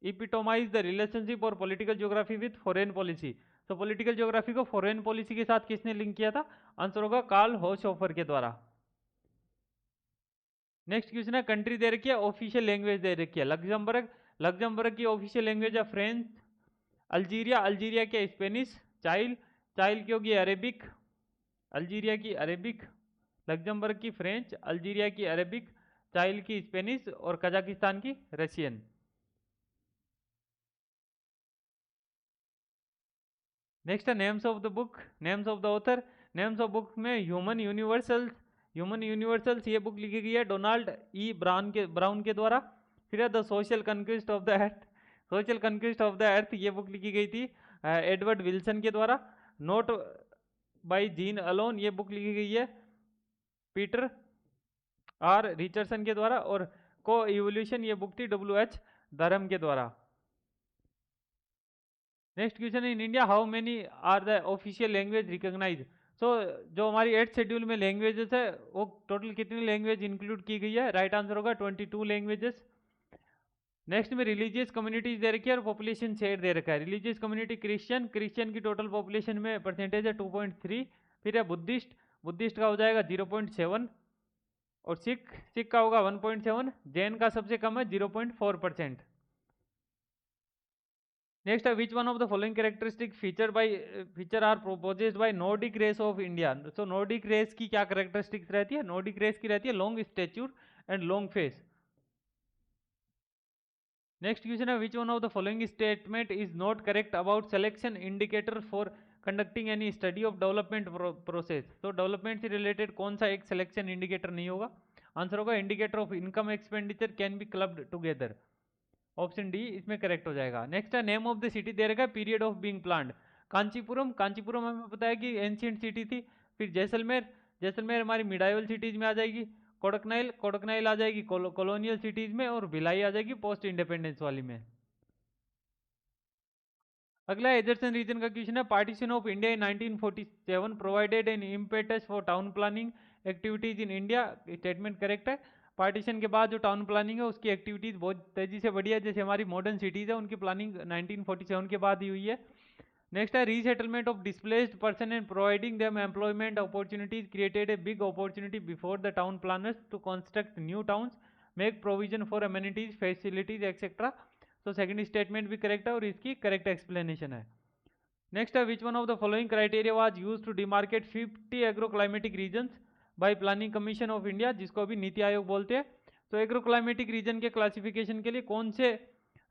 इपिटोमाइज द रिलेशनशिप और political geography with foreign policy, तो पॉलिटिकल ज्योग्राफी को फॉरेन पॉलिसी के साथ किसने लिंक किया था, आंसर होगा कार्ल होशोफर के द्वारा। नेक्स्ट क्वेश्चन है कंट्री दे रखी है, ऑफिशियल लैंग्वेज दे रखी है, लग्जमबर्ग, लग्जमबर्ग की ऑफिशियल लैंग्वेज है फ्रेंच। अल्जीरिया, अल्जीरिया के स्पेनिश। चाइल, चाइल की होगी अरेबिक, अल्जीरिया की अरेबिक। लग्जमबर्ग की फ्रेंच, अल्जीरिया की अरेबिक, चाइल की स्पेनिश और कजाकिस्तान की रशियन। नेक्स्ट है names of the book, names of the author. Names of book में ह्यूमन यूनिवर्सल्स, ह्यूमन यूनिवर्सल्स ये बुक लिखी गई है डोनाल्ड ई ब्राउन के द्वारा। फिर है the social conquest of the earth, social conquest of the earth ये बुक लिखी गई थी एडवर्ड विल्सन के द्वारा। नोट बाय जीन अलोन ये बुक लिखी गई है पीटर आर रिचर्डसन के द्वारा। और को इवोल्यूशन ये बुक थी WH धर्म के द्वारा। Next question in India how many are the official language recognise, so जो हमारी 8th शेड्यूल में लैंग्वेजेस है वो टोटल कितनी लैंग्वेज इंक्लूड की गई है, राइट आंसर होगा 22 लैंग्वेजेस। नेक्स्ट में रिलीजियस कम्युनिटीज दे रखी है और पॉपुलेशन शेयर दे रखा है। रिलीजियस कम्युनिटी क्रिश्चियन, क्रिश्चियन की टोटल पॉपुलेशन में परसेंटेज है 2.3। फिर है बुद्धिस्ट, बुद्धिस्ट का हो जाएगा 0.7। और सिख, सिख का होगा 1.7। जैन का सबसे कम है 0.4%। नेक्स्ट है which one of the following characteristic feature are proposed by Nordic race of India, so Nordic race की क्या कैरेक्टरिस्टिक्स रहती है, नॉर्डिक रेस की रहती है long stature and long face. Next question है which one of the following statement is not correct about selection indicator for conducting any study of development process, तो development से रिलेटेड कौन सा एक सिलेक्शन इंडिकेटर नहीं होगा, आंसर होगा indicator of income expenditure can be clubbed together. Option D इसमें करेक्ट हो जाएगा। नेक्स्ट है नेम ऑफ द सिटी दे रखा है period of being planned, Kanchipuram, Kanchipuram हमें पता है कि एंशियंट सिटी थी। फिर जैसलमेर, जैसलमेर हमारी मिडाइवल सिटीज में आ जाएगी। कोडकनाइल, कोडकनाइल आ जाएगी कॉलोनियल सिटीज में। और भिलाई आ जाएगी पोस्ट इंडिपेंडेंस वाली में। अगला एजर्सन रीजन का क्वेश्चन है partition of India in 1947 provided N impetus for town planning activities in India, statement correct है। पार्टीशन के बाद जो टाउन प्लानिंग है उसकी एक्टिविटीज बहुत तेजी से बढ़ी है, जैसे हमारी मॉडर्न सिटीज है उनकी प्लानिंग 1947 के बाद ही हुई है। नेक्स्ट है resettlement of displaced person and providing them employment opportunities created a big opportunity before the town planners to construct new towns, make provision for amenities facilities etcetera, तो second statement भी correct है और इसकी correct explanation है। Next है which one of the following criteria was used to demarcate 50 agro climatic regions by planning commission of India, जिसको अभी नीति आयोग बोलते हैं। तो एग्रो क्लाइमेटिक रीजन के क्लासिफिकेशन के लिए कौन से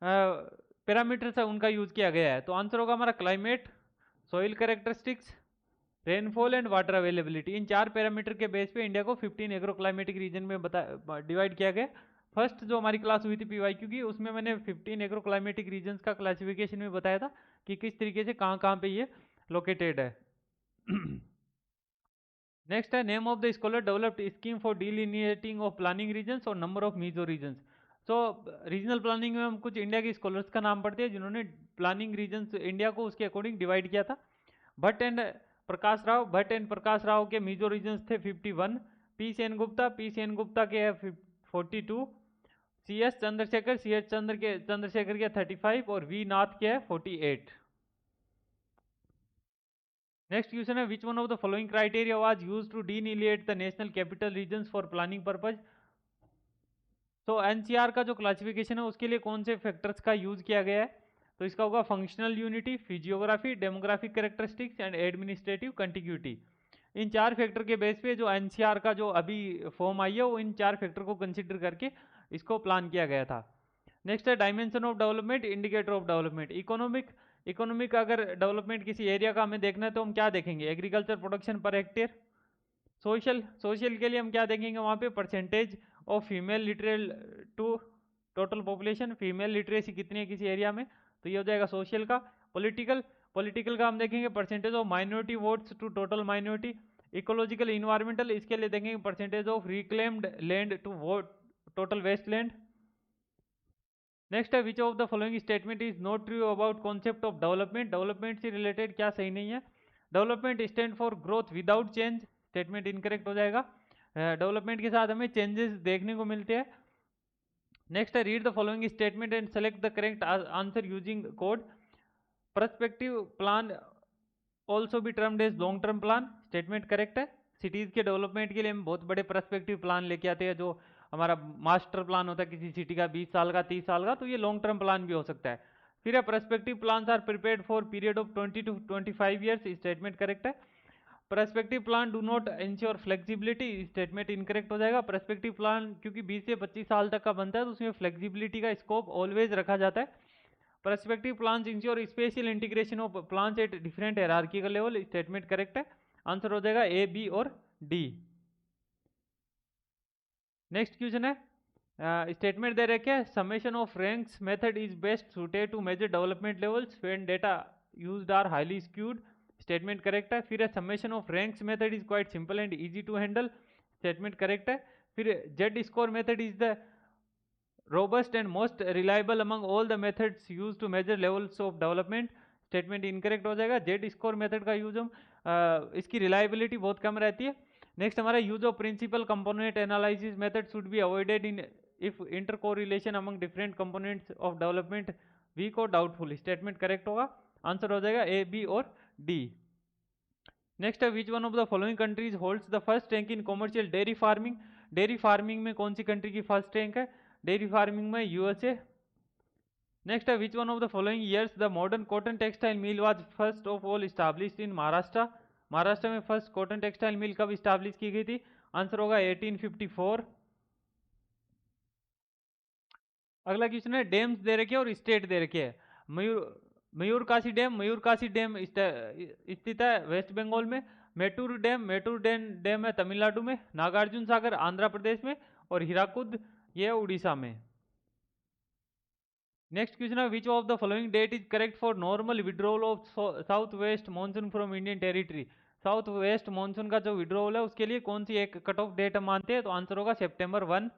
पैरामीटर्स है उनका यूज किया गया है, तो आंसर होगा हमारा climate, soil characteristics, rainfall and water availability. In 4 parameter के बेस पे इंडिया को 15 एग्रो क्लाइमेटिक रीजन में डिवाइड किया गया। फर्स्ट जो हमारी क्लास हुई थी PYQ की उसमें मैंने 15 एग्रो क्लाइमेटिक रीजन्स का क्लासिफिकेशन में बताया था कि किस तरीके से कहाँ कहाँ पे ये लोकेटेड है। नेक्स्ट है name of the scholar developed scheme for delineating of planning regions और number of meso regions, so regional planning में हम कुछ इंडिया के स्कॉलर्स का नाम पढ़ते हैं जिन्होंने प्लानिंग रीजन्स इंडिया को उसके अकॉर्डिंग डिवाइड किया था। भट्ट एंड प्रकाश राव, भट्ट एंड प्रकाश राव के मीजो रीजन्स थे 51। पी सेन गुप्ता के 42। CS चंद्रशेखर, चंद्रशेखर के 35 और वी नाथ के 48। नेक्स्ट क्वेश्चन है which one of the following criteria was used to delineate the national capital regions for planning purpose, तो NCR का जो क्लासिफिकेशन है उसके लिए कौन से फैक्टर्स का यूज किया गया है, तो इसका होगा functional unity, physiography, demographic characteristics and administrative contiguity. इन 4 फैक्टर के बेस पे जो NCR का जो अभी फॉर्म आई है वो इन 4 फैक्टर को कंसिडर करके इसको प्लान किया गया था। नेक्स्ट है dimension of development, indicator of development, economic, economic अगर डेवलपमेंट किसी एरिया का हमें देखना है तो हम क्या देखेंगे, agriculture production per hectare. Social के लिए हम क्या देखेंगे, वहाँ पे percentage of female literal to total population, female literacy कितनी है किसी एरिया में, तो ये हो जाएगा सोशल का। पॉलिटिकल का हम देखेंगे percentage of minority votes to total minority. Ecological environmental, इसके लिए देखेंगे percentage of reclaimed land to vote total waste land. Next है which of the following statement is not true about concept of development. Development से related क्या सही नहीं है, development stand for growth without change, statement incorrect हो जाएगा। Development के साथ हमें चेंजेस देखने को मिलते हैं। नेक्स्ट है read the following statement and select the correct answer using code. Perspective plan also भी termed as long term plan, statement correct है। सिटीज के डेवलपमेंट के लिए हम बहुत बड़े पर्सपेक्टिव प्लान लेके आते हैं, जो हमारा मास्टर प्लान होता है किसी सिटी का 20 साल का 30 साल का, तो ये लॉन्ग टर्म प्लान भी हो सकता है। फिर perspective plans are prepared for period of 20 to 25 years, statement correct है। Perspective plan do not ensure flexibility, statement incorrect हो जाएगा। पर्सपेक्टिव प्लान क्योंकि 20 से 25 साल तक का बनता है तो उसमें फ्लेक्सिबिलिटी का स्कोप ऑलवेज रखा जाता है। Perspective plans ensure spatial integration of plans at different hierarchical level, statement correct है। आंसर हो जाएगा ए, बी और डी। नेक्स्ट क्वेश्चन है, स्टेटमेंट दे रखे हैं summation of ranks method is best suited to measure development levels when data used are highly skewed, statement correct है। फिर summation of ranks method is quite simple and easy to handle, statement correct है। फिर Z score method is the robust and most reliable among all the methods used to measure levels of development, statement incorrect हो जाएगा। Z score method का use हम इसकी reliability बहुत कम रहती है। नेक्स्ट हमारा use of principal component analysis method should be avoided in if inter correlation among different components of development weak और डाउटफुल, स्टेटमेंट करेक्ट होगा। आंसर हो जाएगा ए, बी और डी। नेक्स्ट है which one of the following countries holds the first rank in commercial dairy farming. Dairy farming में कौन सी country की फर्स्ट रैंक है, डेयरी फार्मिंग में यूएसए। नेक्स्ट है which one of the following years the modern cotton textile mill was first of all established इन महाराष्ट्र। महाराष्ट्र में first cotton textile mill कब establish की गई थी, आंसर होगा 1854। अगला क्वेश्चन है डैम्स दे रखे और स्टेट दे रखे है। मयूरकाशी डैम स्थित है वेस्ट बंगाल में। मेटूर डैम है तमिलनाडु में। नागार्जुन सागर आंध्र प्रदेश में और हीराकुद ये उड़ीसा में। नेक्स्ट क्वेश्चन है which of the following date is correct for normal withdrawal of south west monsoon from Indian territory. South west monsoon का जो विड्रॉल है उसके लिए कौन सी एक कट ऑफ डेट हम मानते हैं, तो आंसर होगा सितंबर 1।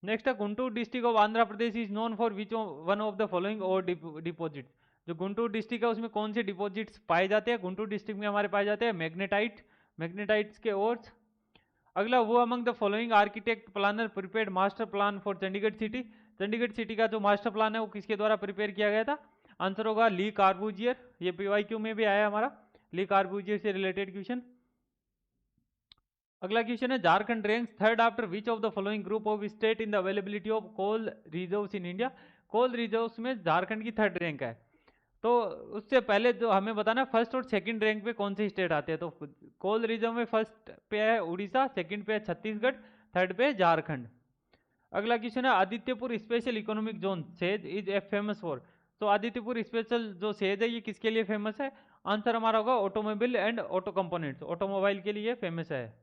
नेक्स्ट है Guntur district of Andhra Pradesh is known for which one of the following और डिपॉजिट। जो गुंटूर डिस्ट्रिक्ट है उसमें कौन से डिपॉजिट्स पाए जाते हैं, गुंटूर डिस्ट्रिक्ट में हमारे पाए जाते हैं मैग्नेटाइट्स के ओर्स। अगला वो among the following architect planner prepared master plan for Chandigarh city. Chandigarh city का जो मास्टर प्लान है वो किसके द्वारा प्रिपेयर किया गया था, आंसर होगा ली कार्बूजियर। ये पीवाईक्यू में भी आया हमारा ली कार्बूजियर से रिलेटेड क्वेश्चन। अगला क्वेश्चन है Jharkhand ranks third after which of the following group of state in the availability of coal reserves in India. Coal reserves में झारखंड की थर्ड रैंक है। तो उससे पहले जो हमें बताना फर्स्ट और सेकंड रैंक पे कौन से स्टेट आते हैं, तो कोल रिजर्व में फर्स्ट पे है उड़ीसा, सेकंड पे है छत्तीसगढ़, थर्ड पे है झारखंड। अगला क्वेश्चन है Adityapur special economic zone says is a famous for. तो आदित्यपुर स्पेशल जो सेज है ये किसके लिए फेमस है, आंसर हमारा होगा automobile and auto components, automobile के लिए फेमस है।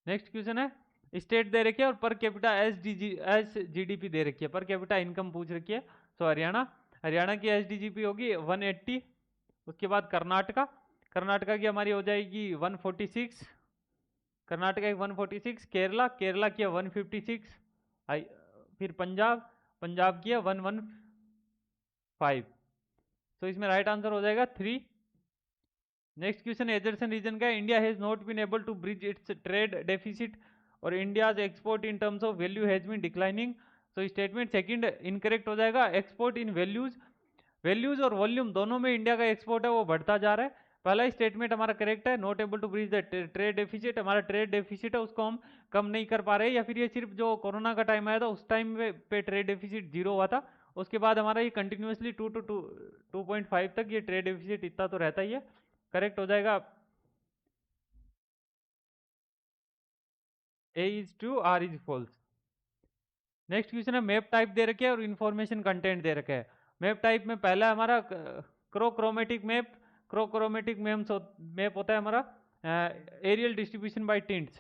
नेक्स्ट क्वेश्चन है स्टेट दे रखी है और पर कैपिटा एस जीडीपी दे रखी है, पर कैपिटा इनकम पूछ रखी है। तो हरियाणा की एसडीजीपी होगी 180। उसके बाद कर्नाटका की हमारी हो जाएगी 146, कर्नाटका की 146। केरला की है 156। फिर पंजाब की है 115। तो इसमें राइट आंसर हो जाएगा 3। नेक्स्ट क्वेश्चन एजर्सन रीजन का है India has not been able to bridge its trade deficit और India's export in terms of value has been declining. तो स्टेटमेंट सेकंड इनकरेक्ट हो जाएगा। एक्सपोर्ट इन वैल्यूज और वॉल्यूम दोनों में इंडिया का एक्सपोर्ट है वो बढ़ता जा रहा है। पहला स्टेटमेंट हमारा करेक्ट है, not able to bridge the trade deficit, हमारा ट्रेड डेफिसिट है उसको हम कम नहीं कर पा रहे, या फिर ये सिर्फ जो कोरोना का टाइम आया था उस टाइम पे ट्रेड डेफिसिट 0 हुआ था, उसके बाद हमारा ये कंटिन्यूसली 2.5 तक ये ट्रेड डेफिसिट इतना तो रहता ही है। करेक्ट हो जाएगा A is true, R is false. Next question है मैप टाइप दे रखे है और इन्फॉर्मेशन कंटेंट दे रखे है। मैप टाइप में पहला हमारा क्रोक्रोमेटिक मैप। क्रोक्रोमेटिक मैप होता है हमारा areal distribution by tints,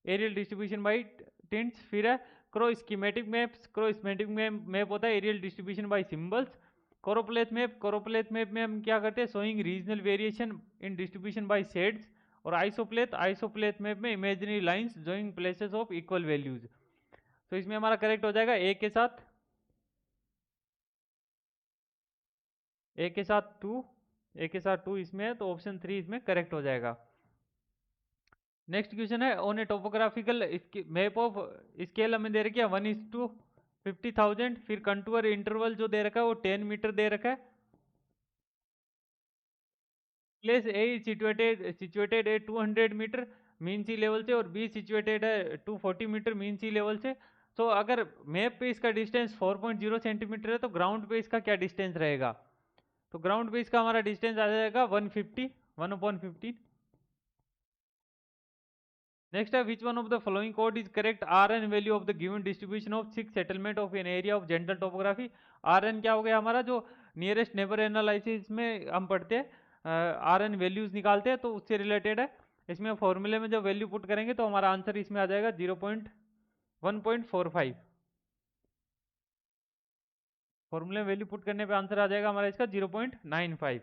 areal distribution by tints. फिर है choroschematic maps. Choroschematic map होता है areal distribution by symbols. Choropleth map, choropleth map में हम क्या करते हैं, showing regional variation in distribution by shades. और आइसोप्लेथ, आइसोप्लेथ मैप में imaginary lines joining places of equal values. तो इसमें हमारा करेक्ट हो जाएगा ए के साथ, ए के साथ टू, ए के साथ टू इसमें है, तो ऑप्शन 3 इसमें करेक्ट हो जाएगा। नेक्स्ट क्वेश्चन है on A topographical map of scale हमें दे रखी है 1:50,000। फिर कंटूर इंटरवल जो दे रखा है वो 10 मीटर दे रखा है। Place A is situated a 200 metre mean sea level से और बी सिचुएटेड है 240 मीटर मीन सी लेवल से। तो अगर मैप पे इसका डिस्टेंस 4.0 सेंटीमीटर है तो ग्राउंड पे इसका क्या डिस्टेंस रहेगा? तो ग्राउंड पे इसका हमारा डिस्टेंस आ जाएगा 150, 1/50। नेक्स्ट है which one of the following code is correct R N value of the given distribution of 6 settlement of an area of general topography. R N क्या हो गया हमारा, जो नियरेस्ट नेबर एनालिसिस में हम पढ़ते हैं आर एन वैल्यूज निकालते हैं, तो उससे रिलेटेड है। इसमें फॉर्मूले में जब वैल्यू पुट करेंगे तो हमारा आंसर इसमें आ जाएगा 1.45। फॉर्मूले में वैल्यू पुट करने पे आंसर आ जाएगा हमारा इसका 0.95।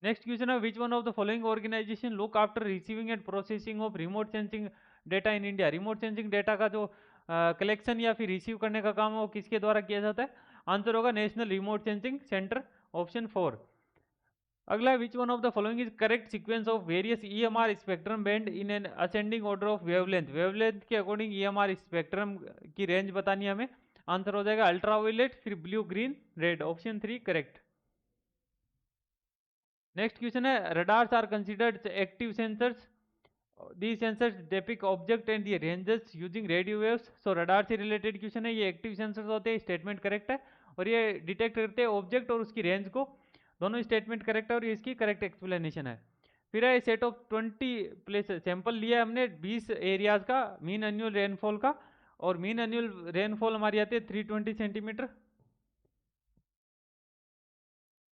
नेक्स्ट क्वेश्चन है which one of the following organisation look after receiving and processing of remote sensing data in India. Remote sensing data का जो कलेक्शन या फिर रिसीव करने का काम है वो किसके द्वारा किया जाता है? आंसर होगा national remote sensing centre, option 4। अगला which one of the following is correct sequence of various EMR spectrum band in an ascending order of wavelength. Wavelength के अकॉर्डिंग ईएमआर स्पेक्ट्रम की रेंज बतानी है हमें। आंसर हो जाएगा ultraviolet, फिर blue, green, red, option 3 correct. Next question है radars are considered active sensors. These sensors depict object and the ranges using radio waves। so radar से रिलेटेड क्वेश्चन है, ये एक्टिव सेंसर्स होते हैं, स्टेटमेंट करेक्ट है। और ये डिटेक्ट करते हैं ऑब्जेक्ट और उसकी रेंज को, दोनों स्टेटमेंट करेक्ट है और ये इसकी करेक्ट एक्सप्लेनेशन है। फिर है सेट ऑफ 20 प्लेस सैंपल लिया है हमने 20 एरियाज का मीन एनुअल रेनफॉल का, और मीन एनुअल रेनफॉल हमारी आती है 320 centimetre.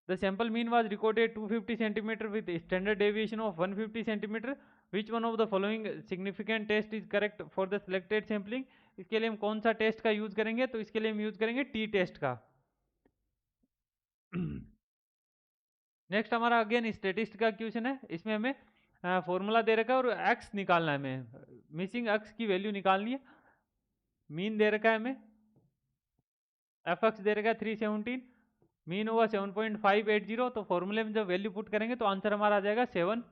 The sample mean was recorded 250 centimeter with standard deviation of 150 centimeter। Which one of the following significant test is correct for the selected sampling? इसके लिए हम कौन सा टेस्ट का यूज करेंगे? तो इसके लिए हम यूज करेंगे टी टेस्ट का। नेक्स्ट हमारा अगेन स्टेटिस्ट का क्वेश्चन है। इसमें हमें फॉर्मूला दे रखा है और एक्स निकालना है, हमें मिसिंग एक्स की वैल्यू निकालनी है। मीन दे रखा है हमें, एफ एक्स दे रखा है 317, मीन होगा 7.580। तो फॉर्मूले में जब वैल्यू पुट करेंगे तो आंसर हमारा आ जाएगा 7।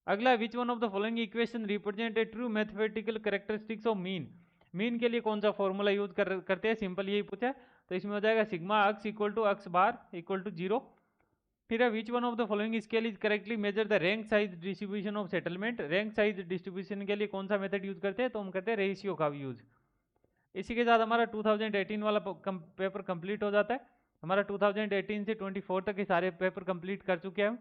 अगला which one of the following equation represent a true mathematical characteristics of mean. Mean के लिए कौन सा फॉर्मूला यूज करते हैं, सिंपल यही पूछा है। तो इसमें हो जाएगा sigma x equal to x bar equal to 0। फिर है which one of the following scale is correctly measure the rank size distribution of settlement. Rank size distribution के लिए कौन सा मेथड यूज करते हैं? तो हम करते हैं रेशियो का भी यूज। इसी के साथ हमारा 2018 वाला पेपर कंप्लीट हो जाता है। हमारा 2018 से 24 तक के सारे पेपर कंप्लीट कर चुके हैं हम।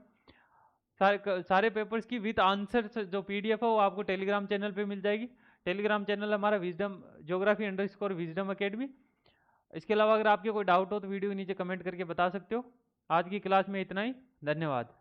सारे पेपर्स की विद आंसर जो पीडीएफ है वो आपको टेलीग्राम चैनल पे मिल जाएगी। टेलीग्राम चैनल हमारा विजडम ज्योग्राफी_विजडम अकेडमी। इसके अलावा अगर आपके कोई डाउट हो तो वीडियो के नीचे कमेंट करके बता सकते हो। आज की क्लास में इतना ही, धन्यवाद।